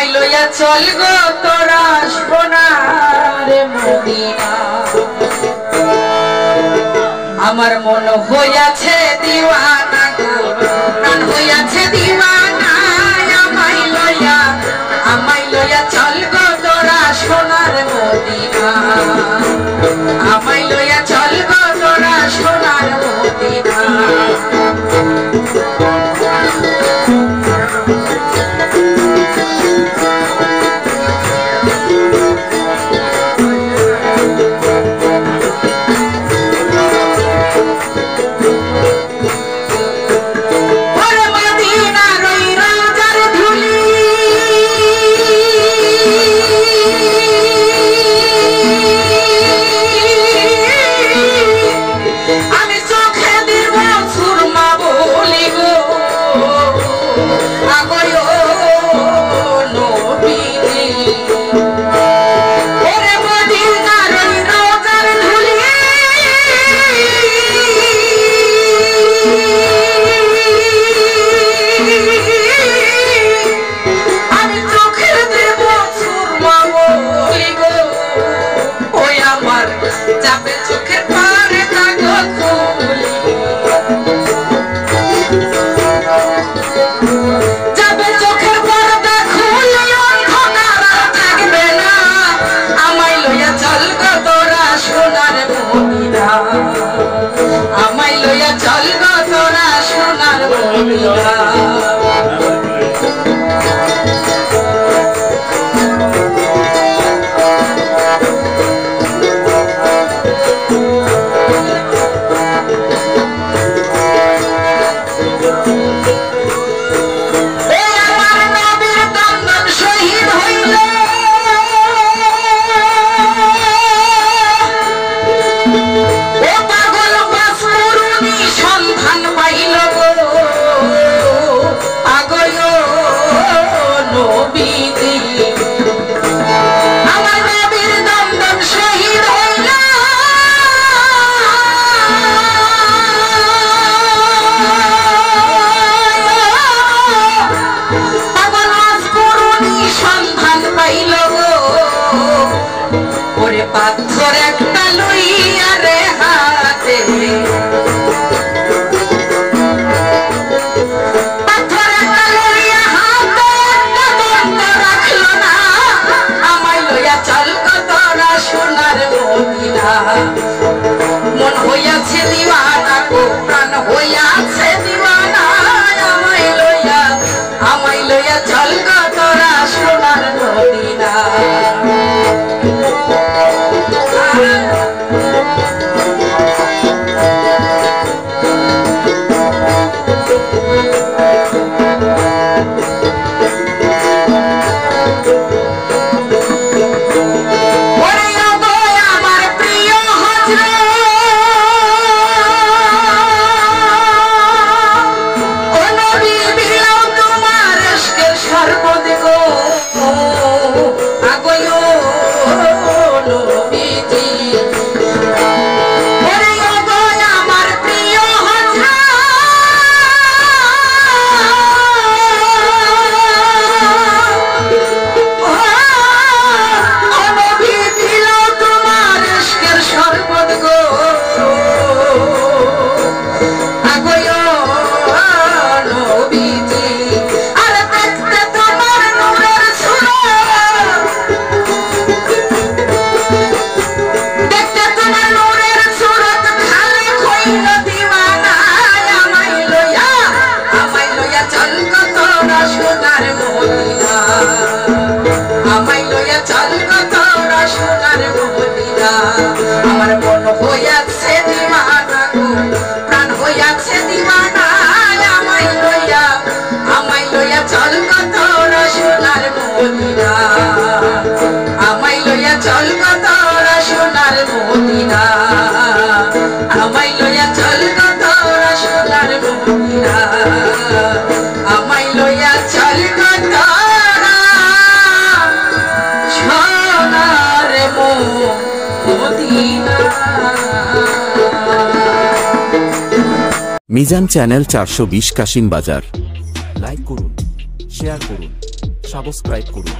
আমায় লইয়া চল গো তোরা সোনার মদিনা আমার মন হইয়াছে দিওয়ানা গো প্রাণ হইয়াছে দিওয়ানা আমায় লইয়া চল গো তোরা সোনার মদিনা আমায় লইয়া চল গো তোরা সোনার মদিনা আমায় লইয়া চল গো তোরা সোনার মদিনা পাথর একটা লইয়া রে হাতে পাথর একটা লইয়া হাতে বন্ধ রাখলো না আমায় লইয়া চল গো তোরা সোনার মদিনা মন হইয়াছে দিওয়ানা গো প্রাণ হইয়াছে দিওয়ানা আমায় লইয়া চল গো তোরা সোনার মদিনা আমার মন হইয়াছে দিওয়ানা গো প্রাণ হইয়াছে দিওয়ানা আমায় লইয়া চল গো তোরা সোনার মদিনা আমায় লইয়া চল গো তোরা সোনার মদিনা আমায় লইয়া চল গো তোরা সোনার মদিনা আমায় লইয়া চল গো তোরা সোনার মদিনা মিজান চ্যানেল 420 কাশিম বাজার। লাইক করুন, শেয়ার করুন, সাবস্ক্রাইব করুন।